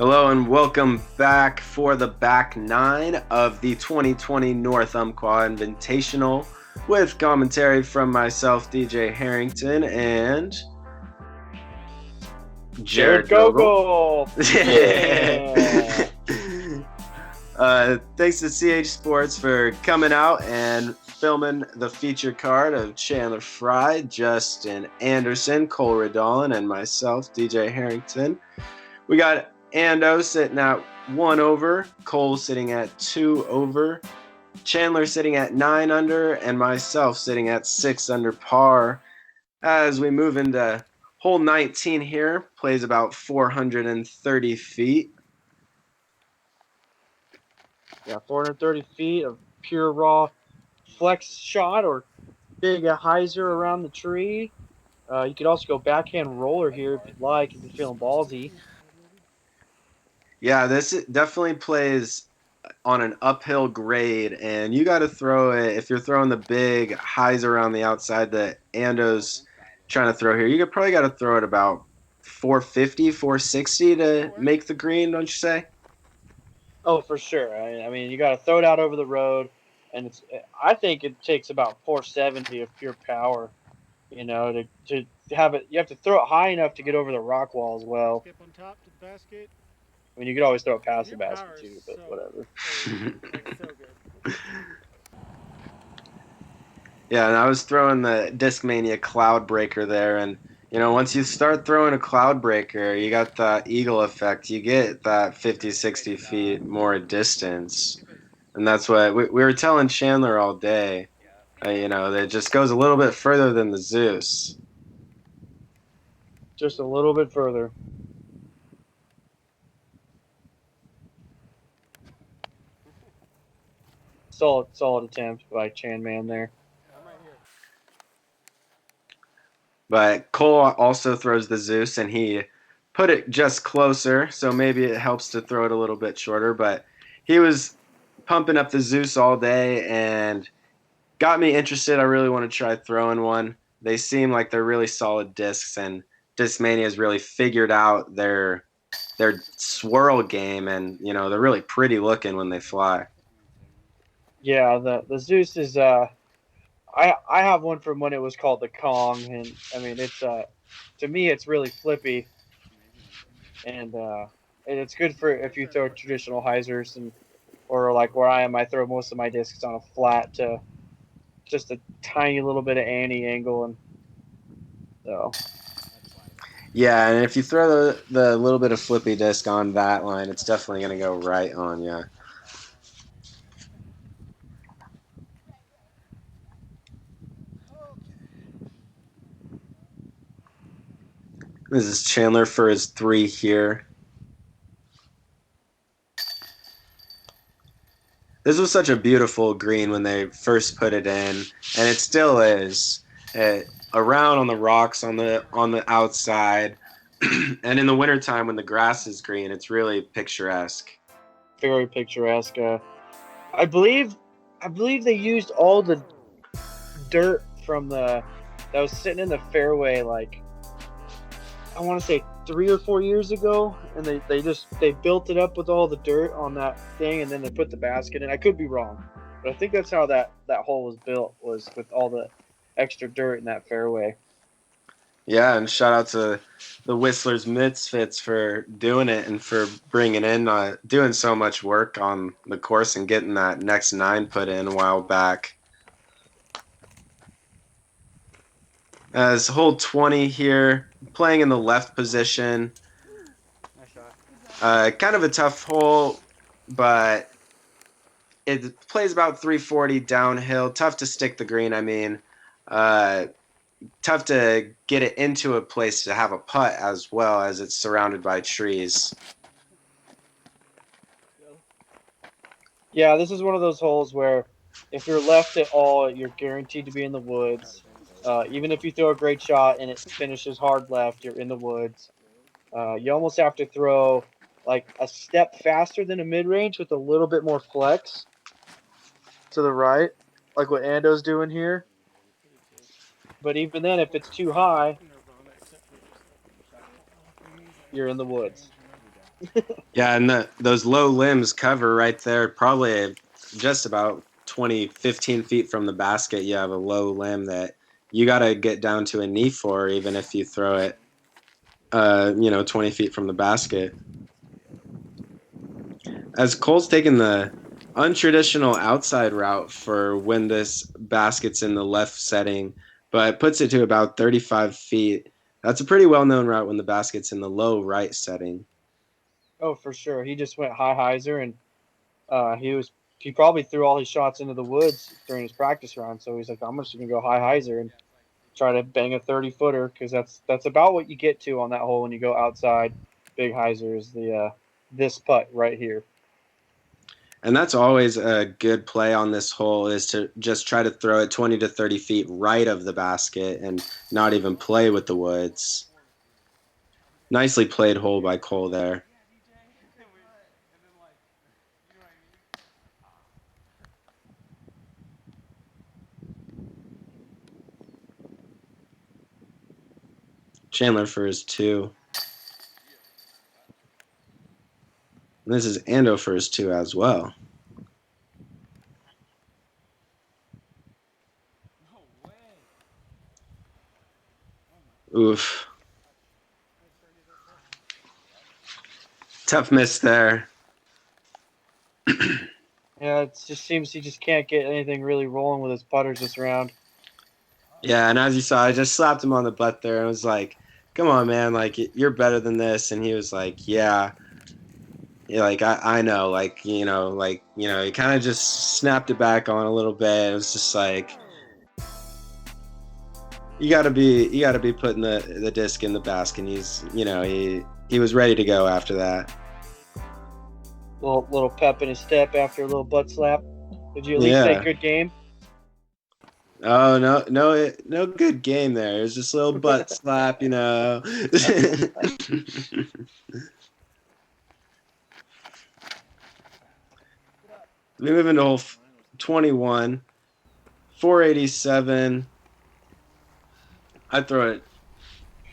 Hello and welcome back for the back nine of the 2020 North Umpqua Invitational with commentary from myself, DJ Herrington, and Jared Gogol. Yeah. Thanks to CH Sports for coming out and filming the feature card of Chandler Fry, Justin Anderson, Cole Redalen, and myself, DJ Herrington. We got Ando sitting at 1 over, Cole sitting at 2 over, Chandler sitting at 9 under, and myself sitting at 6 under par. As we move into hole 19 here, plays about 430 feet. Yeah, 430 feet of pure raw flex shot or big hyzer around the tree. You could also go backhand roller here if you'd like, if you're feeling ballsy. Yeah, this definitely plays on an uphill grade, and you got to throw it. If you're throwing the big highs around the outside that Ando's trying to throw here, you probably got to throw it about 450, 460 to make the green, don't you say? Oh, for sure. I mean, you got to throw it out over the road, and I think it takes about 470 of pure power. You know, to have it, you have to throw it high enough to get over the rock wall as well. Skip on top to the basket. I mean, you could always throw it past the Your basket power too, is but so- whatever. so good. Yeah, and I was throwing the Discmania Cloud Breaker there, and once you start throwing a Cloud Breaker, you got that eagle effect. You get that 50, 60 feet more distance, and that's what we were telling Chandler all day. That it just goes a little bit further than the Zeus. Just a little bit further. Solid attempt by Chan Man there. I'm right here. But Cole also throws the Zeus, and he put it just closer, so maybe it helps to throw it a little bit shorter. But he was pumping up the Zeus all day and got me interested. I really want to try throwing one. They seem like they're really solid discs, and Discmania has really figured out their swirl game, and they're really pretty looking when they fly. Yeah, the Zeus is I have one from when it was called the Kong, and I mean it's to me it's really flippy, and it's good for if you throw traditional hyzers or like where I am, I throw most of my discs on a flat to just a tiny little bit of anti-angle, and so Yeah, and if you throw the little bit of flippy disc on that line, it's definitely going to go right on you. This is Chandler for his 3 here. This was such a beautiful green when they first put it in, and it still is. Around on the rocks on the outside, and in the wintertime when the grass is green, it's really picturesque. very picturesque. I believe they used all the dirt from that was sitting in the fairway, like I want to say 3 or 4 years ago, and they built it up with all the dirt on that thing, and then they put the basket in. I could be wrong, but I think that's how that hole was built, was with all the extra dirt in that fairway. Yeah, and shout out to the Whistlers Misfits for doing it and for bringing in, doing so much work on the course and getting that next 9 put in a while back. As hole 20 here, playing in the left position. Nice shot. Kind of a tough hole, but it plays about 340 downhill. Tough to stick the green, I mean. Tough to get it into a place to have a putt as well, as it's surrounded by trees. Yeah, this is one of those holes where if you're left at all, you're guaranteed to be in the woods. Even if you throw a great shot and it finishes hard left, you're in the woods. You almost have to throw like a step faster than a mid-range with a little bit more flex to the right, like what Ando's doing here. But even then, if it's too high, you're in the woods. Yeah, and those low limbs cover right there, probably just about 20, 15 feet from the basket. You have a low limb that you got to get down to a knee for, even if you throw it, 20 feet from the basket. As Cole's taking the untraditional outside route for when this basket's in the left setting, but puts it to about 35 feet. That's a pretty well-known route when the basket's in the low right setting. Oh, for sure. He just went high hyzer, and he probably threw all his shots into the woods during his practice round. So he's like, I'm just gonna go high hyzer and try to bang a 30-footer, because that's about what you get to on that hole when you go outside. Big hyzer is the this putt right here. And that's always a good play on this hole, is to just try to throw it 20 to 30 feet right of the basket and not even play with the woods. Nicely played hole by Cole there. Chandler for his 2. And this is Ando for his 2 as well. Oof. Tough miss there. Yeah, it just seems he just can't get anything really rolling with his putters this round. Yeah, and as you saw, I just slapped him on the butt there and was like, come on, man, like, you're better than this. And he was like, yeah. Yeah, like, I know, like, he kind of just snapped it back on a little bit. It was just like, you gotta be putting the disc in the basket. And he was ready to go after that. Little pep in his step after a little butt slap. Did you at least say good game? Oh, no good game there. It was just a little butt slap, We move into hole 21, 487. I throw it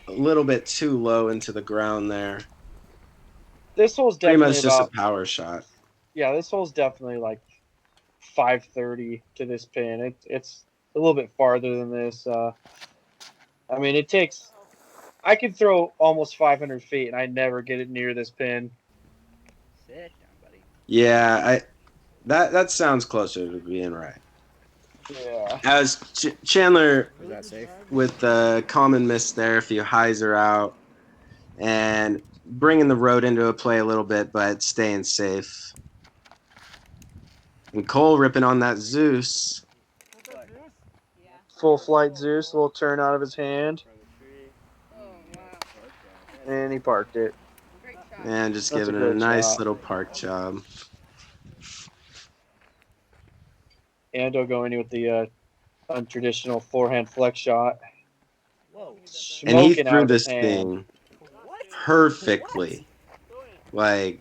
a little bit too low into the ground there. This hole's definitely pretty much just a power shot. Yeah, this hole's definitely like 530 to this pin. It's a little bit farther than this. I mean, it takes. I could throw almost 500 feet, and I never get it near this pin. Sit down, buddy. Yeah, that sounds closer to being right. Yeah. As Chandler Was that safe? with the common miss there, if you hyzer out and bringing the road into a play a little bit, but staying safe. And Cole ripping on that Zeus. Full flight Zeus, a little turn out of his hand. Oh, wow. And he parked it. Great shot. And just That's giving a it a good nice shot. little park job. Ando going with the untraditional forehand flex shot. Whoa. And he Smoking out threw of his this hand. thing What? perfectly. Like,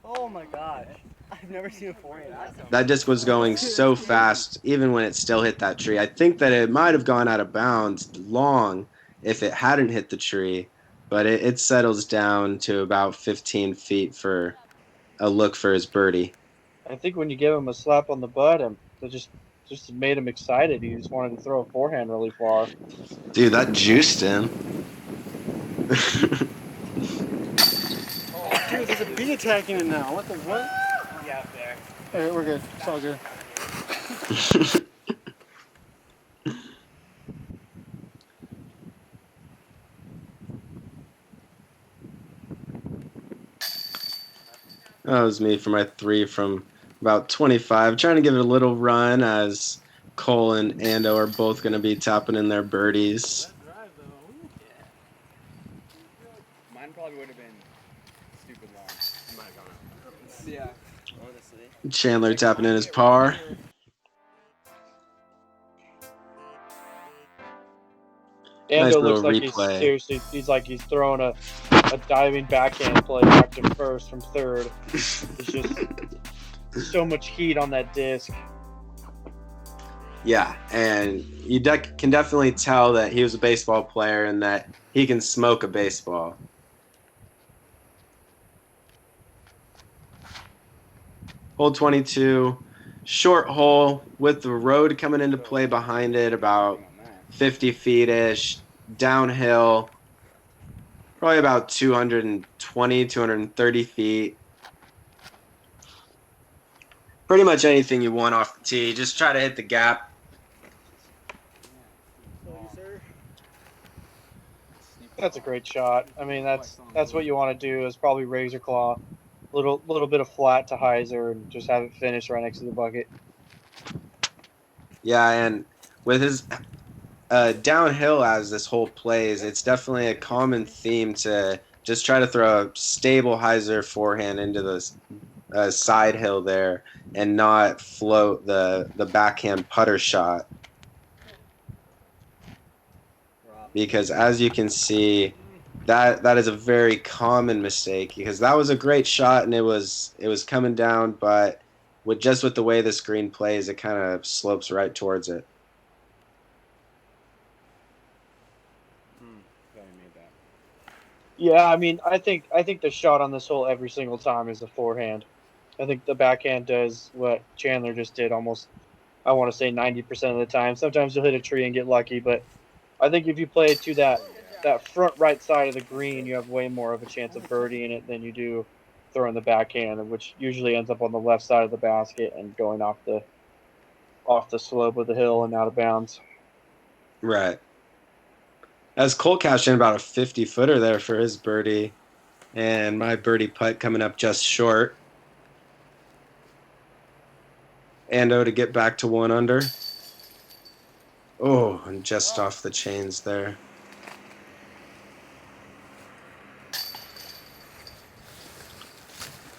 Oh my gosh. I've never seen a forehand. that disc was going so fast, even when it still hit that tree. I think that it might have gone out of bounds long if it hadn't hit the tree, but it settles down to about 15 feet for a look for his birdie. I think when you give him a slap on the butt, it just made him excited. He just wanted to throw a forehand really far. Dude, that juiced him. Dude, there's a bee attacking it now. What the what? Yeah, there. All right, we're good. It's all good. That was me for my 3 from about 25. Trying to give it a little run as Cole and Ando are both going to be tapping in their birdies. Mine probably would have been stupid long. Yeah, honestly. Chandler tapping in his par. Ando Nice looks little like replay. he's throwing a diving backhand play back to first from third. It's just so much heat on that disc. Yeah, and you can definitely tell that he was a baseball player and that he can smoke a baseball. hole 22, short hole with the road coming into play behind it, about 50 feet-ish, downhill, probably about 220, 230 feet. Pretty much anything you want off the tee. Just try to hit the gap. That's a great shot. I mean, that's what you want to do is probably razor claw, little bit of flat to hyzer, and just have it finish right next to the bucket. Yeah, and with his downhill as this hole plays, it's definitely a common theme to just try to throw a stable hyzer forehand into the side hill there and not float the backhand putter shot. Because as you can see, that is a very common mistake, because that was a great shot and it was coming down, but with the way the screen plays, it kind of slopes right towards it. Yeah, I mean, I think the shot on this hole every single time is the forehand. I think the backhand does what Chandler just did almost, I want to say 90% of the time. Sometimes you'll hit a tree and get lucky, but I think if you play it to that front right side of the green, you have way more of a chance of birdieing it than you do throwing the backhand, which usually ends up on the left side of the basket and going off the slope of the hill and out of bounds. Right. As Cole cashed in about a 50-footer there for his birdie, and my birdie putt coming up just short. Ando to get back to 1 under. Oh, and just off the chains there.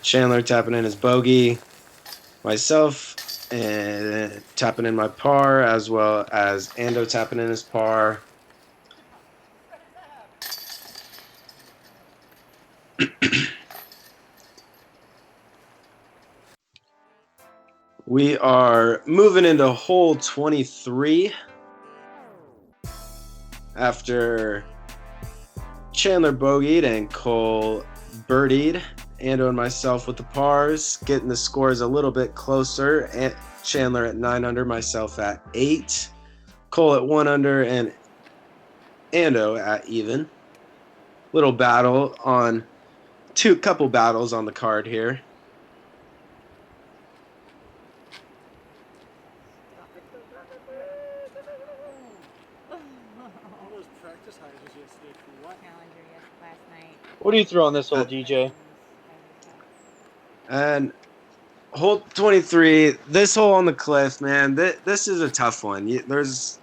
Chandler tapping in his bogey. Myself and tapping in my par, as well as Ando tapping in his par. We are moving into hole 23 after Chandler bogeyed and Cole birdied. Ando and myself with the pars, getting the scores a little bit closer. And Chandler at 9 under, myself at 8. Cole at 1 under, and Ando at even. Little battle on couple battles on the card here. What do you throw on this hole, DJ? And hole 23, this hole on the cliff, man, this is a tough one.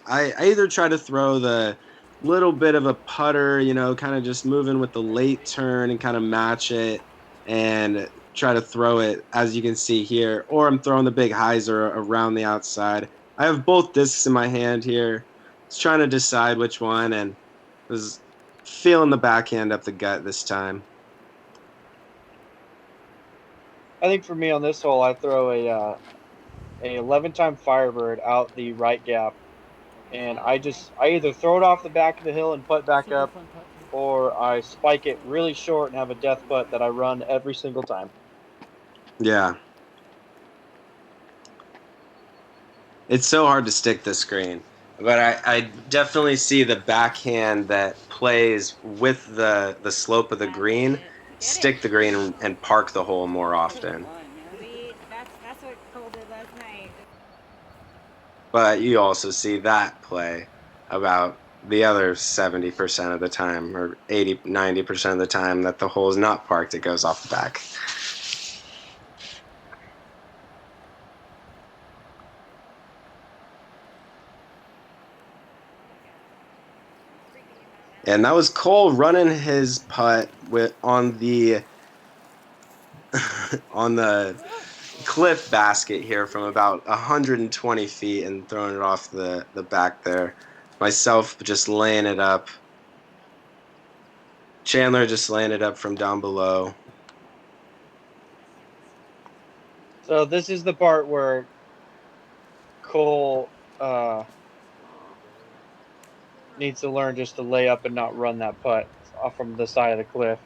I either try to throw the little bit of a putter, kind of just moving with the late turn and kind of match it and try to throw it, as you can see here, or I'm throwing the big hyzer around the outside. I have both discs in my hand here. Just trying to decide which one, and was feeling the backhand up the gut this time. I think for me on this hole, I throw a 11-time Firebird out the right gap, and I either throw it off the back of the hill and putt back up, or I spike it really short and have a death putt that I run every single time. Yeah. It's so hard to stick the screen. But I definitely see the backhand that plays with the slope of the green, stick the green and park the hole more often. That's what Cole did last night. But you also see that play about the other 70% of the time, or 80, 90% of the time that the hole is not parked, it goes off the back. And that was Cole running his putt on the on the cliff basket here from about 120 feet and throwing it off the back there. Myself just laying it up. Chandler just laying it up from down below. So this is the part where Cole needs to learn just to lay up and not run that putt off from the side of the cliff.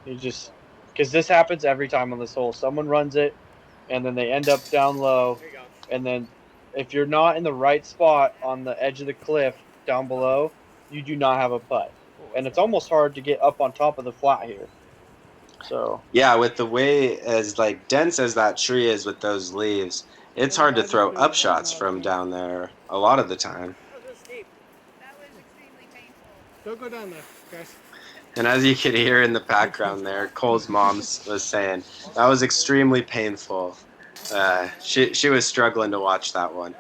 Because this happens every time on this hole. Someone runs it, and then they end up down low, and then if you're not in the right spot on the edge of the cliff down below, you do not have a putt. And it's almost hard to get up on top of the flat here. So Yeah, with the way as like dense as that tree is with those leaves, it's hard to throw up shots from down there a lot of the time. That was extremely painful. Don't go down there, guys. And as you could hear in the background there, Cole's mom was saying that was extremely painful. She was struggling to watch that one.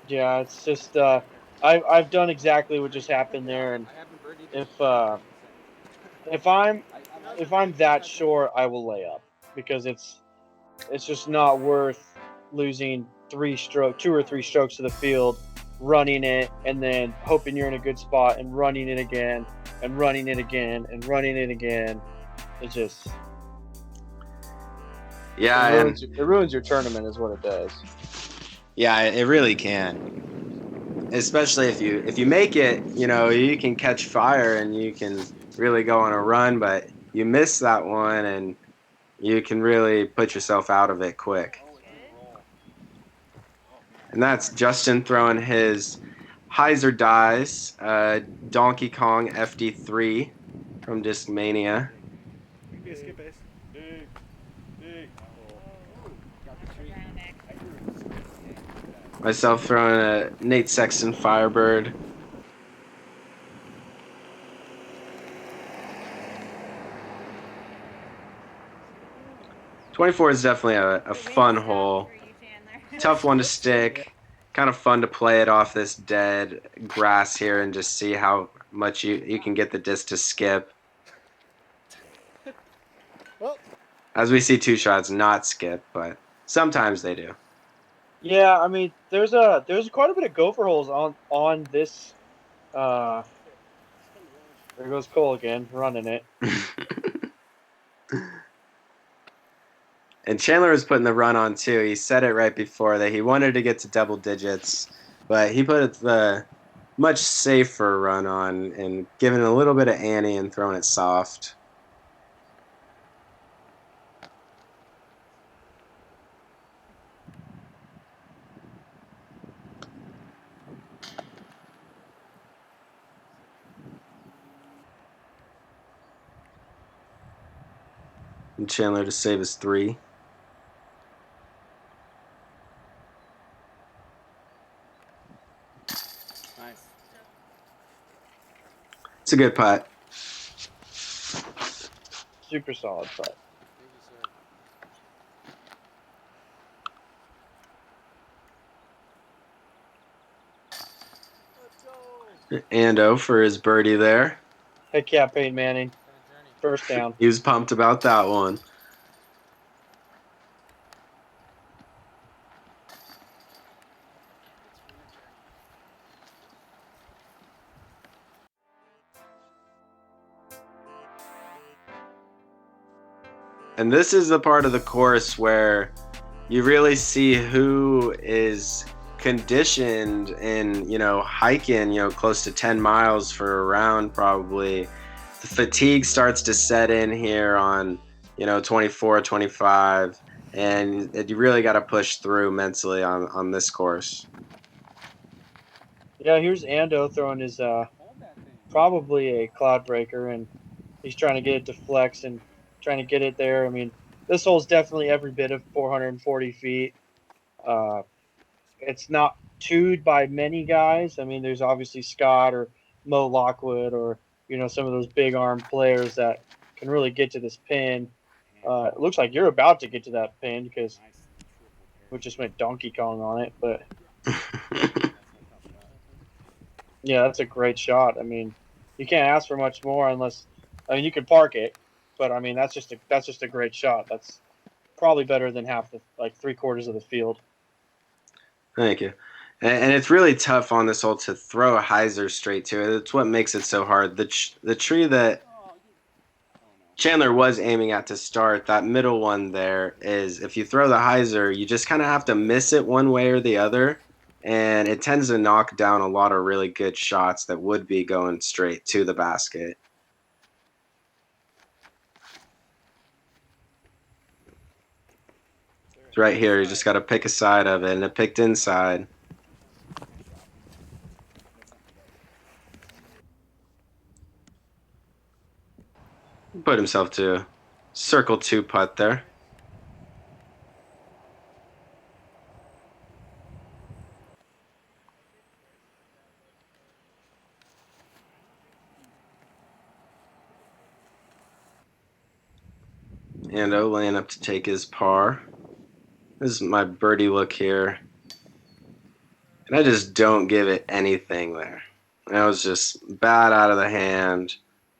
yeah, it's just I've done exactly what just happened there, and if I'm that short, I will lay up because it's just not worth losing 2 or 3 strokes to the field, running it, and then hoping you're in a good spot and running it again and running it again and running it again. It just it ruins your tournament is what it does. Yeah, it really can. Especially if you make it, you can catch fire and you can really go on a run, but you miss that one and you can really put yourself out of it quick. And that's Justin throwing his Heiser dies, Donkey Kong FD3 from Discmania. Myself throwing a Nate Sexton Firebird. .24 is definitely a fun hole. Tough one to stick. Kind of fun to play it off this dead grass here and just see how much you can get the disc to skip. As we see 2 shots not skip, but sometimes they do. Yeah, I mean, there's quite a bit of gopher holes on this. There goes Cole again, running it. And Chandler was putting the run on too. He said it right before that he wanted to get to double digits, but he put the much safer run on and giving a little bit of ante and throwing it soft. And Chandler to save his 3. Nice. It's a good putt. Super solid putt. Ando for his birdie there. Heck yeah, Peyton Manning. First down. He was pumped about that one. And this is the part of the course where you really see who is conditioned in, hiking, close to 10 miles for a round probably. The fatigue starts to set in here on, 24, 25, and you really got to push through mentally on this course. Yeah, here's Ando throwing his probably a cloud breaker, and he's trying to get it to flex and trying to get it there. I mean, this hole's definitely every bit of 440 feet. It's not twoed by many guys. I mean, there's obviously Scott or Mo Lockwood or, some of those big arm players that can really get to this pin. It looks like you're about to get to that pin because we just went Donkey Kong on it. But, yeah, that's a great shot. I mean, you can't ask for much more unless – you can park it. But, I mean, that's just a great shot. That's probably better than half the – 3/4 of the field. Thank you. And it's really tough on this hole to throw a hyzer straight to it. It's what makes it so hard. The tree that Chandler was aiming at to start, that middle one there, is if you throw the hyzer, you just kind of have to miss it one way or the other. And it tends to knock down a lot of really good shots that would be going straight to the basket. right here. You just got to pick a side of it, and it picked inside. Put himself to circle 2 putt there. Ando laying up to take his par. This is my birdie look here. And I just don't give it anything there. That was just bad out of the hand.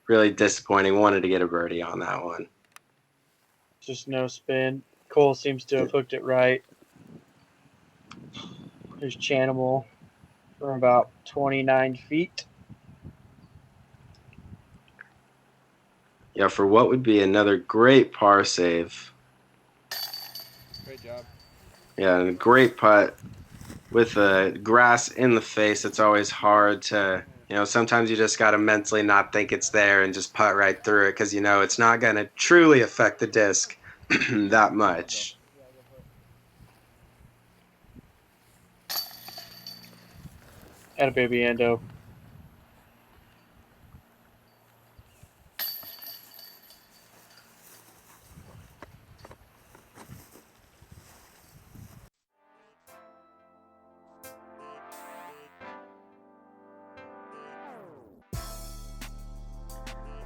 Really disappointing. Wanted to get a birdie on that one. Just no spin. Cole seems to have hooked it right. There's Chanimal from about 29 feet. Yeah, for what would be another great par save. Great job. Yeah, and a great putt with the grass in the face. It's always hard to, sometimes you just got to mentally not think it's there and just putt right through it because it's not going to truly affect the disc that much. Atta baby Ando.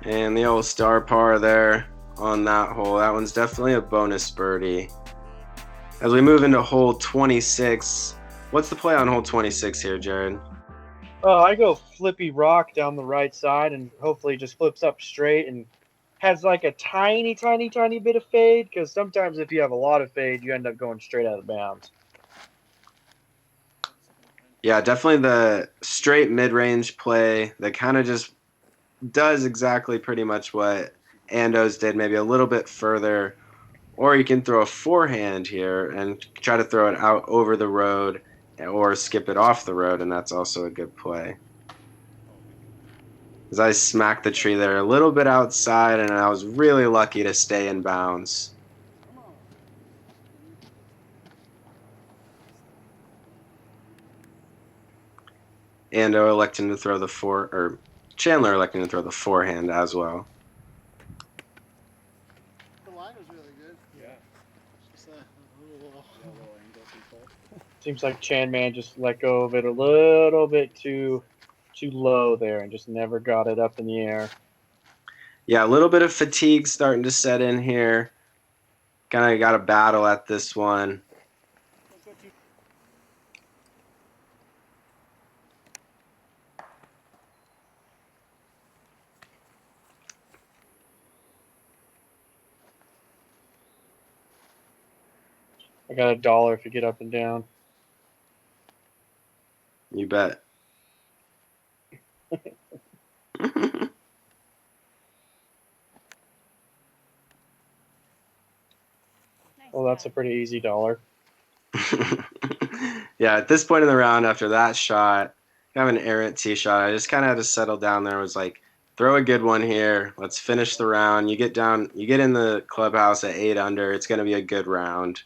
And the old star par there on that hole. That one's definitely a bonus birdie. As we move into hole 26, what's the play on hole 26 here, Jared? I go flippy rock down the right side and hopefully just flips up straight and has like a tiny, tiny, tiny bit of fade because sometimes if you have a lot of fade, you end up going straight out of bounds. Yeah, definitely the straight mid-range play that kind of just does exactly pretty much what Ando's did, maybe a little bit further. Or you can throw a forehand here and try to throw it out over the road or skip it off the road, and that's also a good play. As I smacked the tree there a little bit outside, and I was really lucky to stay in bounds. Ando electing to throw the Chandler electing to throw the forehand as well. The line was really good. Yeah. Just a little angle control. Seems like Chan Man just let go of it a little bit too low there and just never got it up in the air. Yeah, a little bit of fatigue starting to set in here. Kind of got a battle at this one. I got $1 if you get up and down. You bet. Well, that's a pretty easy $1. Yeah, at this point in the round, after that shot, kind of an errant tee shot, I just kind of had to settle down there. I was like, throw a good one here. Let's finish the round. You get in the clubhouse at 8 under. It's going to be a good round.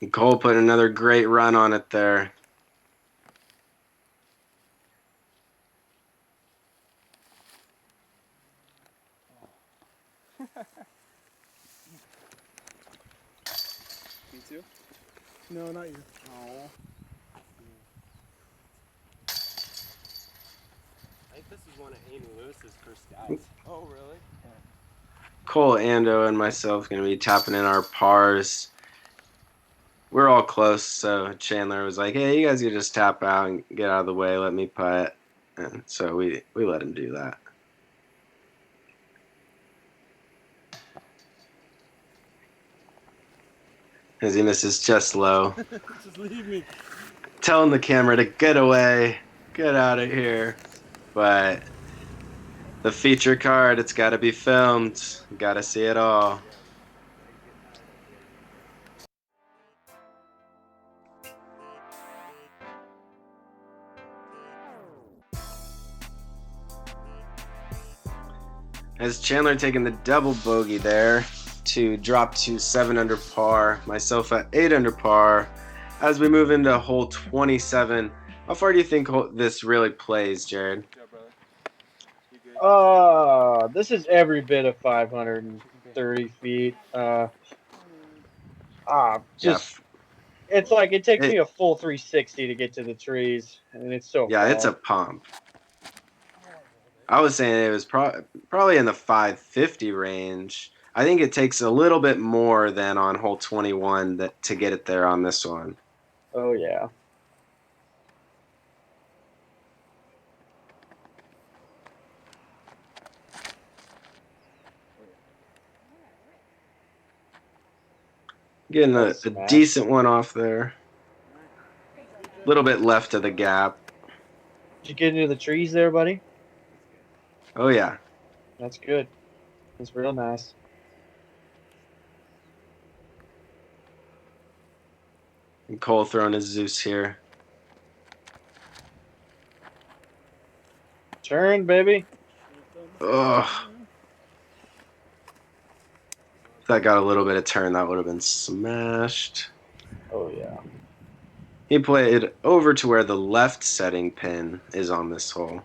And Cole put another great run on it there. Me too? No, not you. Oh. I think this is one of Amy Lewis's first outs. Oh, really? Cole, Ando, and myself going to be tapping in our pars. We're all close, so Chandler was like, hey, you guys can just tap out and get out of the way, let me putt. And so we let him do that. As he misses just low. Just leave me. Telling the camera to get away, get out of here. But the feature card, it's got to be filmed. Got to see it all. As Chandler taking the double bogey there to drop to 7 under par. Myself at 8 under par. As we move into hole 27, how far do you think this really plays, Jared? Good job, brother. You good? This is every bit of 530 feet. Just it's like it takes me a full 360 to get to the trees, and it's so yeah, far. it's a pump. I was saying it was probably in the 550 range. I think it takes a little bit more than on hole 21 to get it there on this one. Oh yeah. Getting a decent one off there. A little bit left of the gap. Did you get into the trees there, buddy? Oh, yeah. That's good. That's real nice. And Cole throwing his Zeus here. Turn, baby. Ugh. If that got a little bit of turn, that would have been smashed. Oh, yeah. He played over to where the left setting pin is on this hole.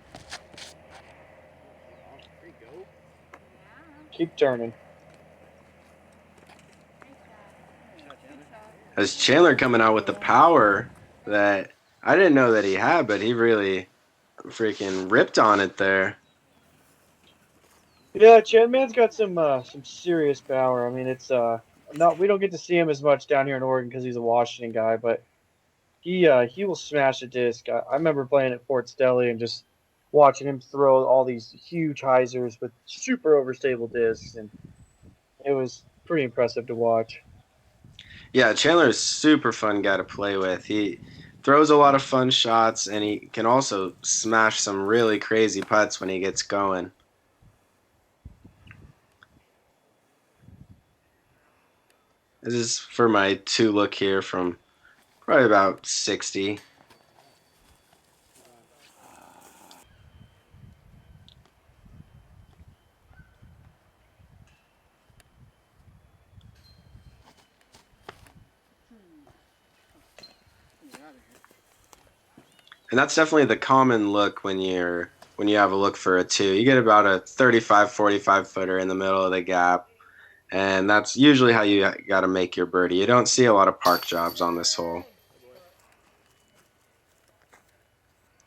Keep turning. As Chandler coming out with the power that I didn't know that he had, but he really freaking ripped on it there. Yeah, Chadman's got some serious power. I mean, it's we don't get to see him as much down here in Oregon because he's a Washington guy, but he will smash a disc. I remember playing at Fort Stelly and just watching him throw all these huge hyzers with super overstable discs, and it was pretty impressive to watch. Yeah, Chandler is a super fun guy to play with. He throws a lot of fun shots, and he can also smash some really crazy putts when he gets going. This is for my 2 look here from probably about 60. And that's definitely the common look when you have a look for a 2. You get about a 35, 45 footer in the middle of the gap. And that's usually how you got to make your birdie. You don't see a lot of park jobs on this hole.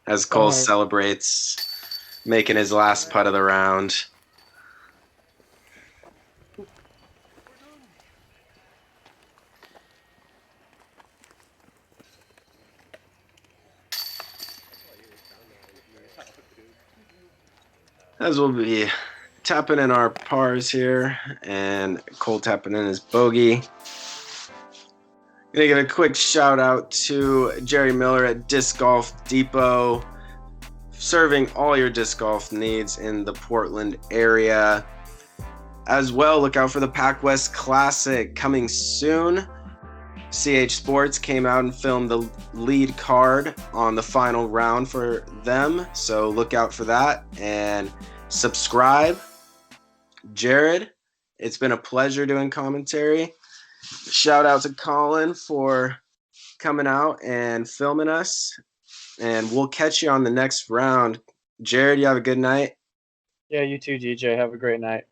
As Cole celebrates making his last putt of the round. As we'll be tapping in our pars here, and Cole tapping in his bogey. Gonna give a quick shout out to Jerry Miller at Disc Golf Depot, serving all your disc golf needs in the Portland area. As well, look out for the Pac-West Classic coming soon. CH Sports came out and filmed the lead card on the final round for them, so look out for that and subscribe. Jared, it's been a pleasure doing commentary. Shout out to Colin for coming out and filming us, and we'll catch you on the next round. Jared, you have a good night. Yeah, you too, DJ. Have a great night.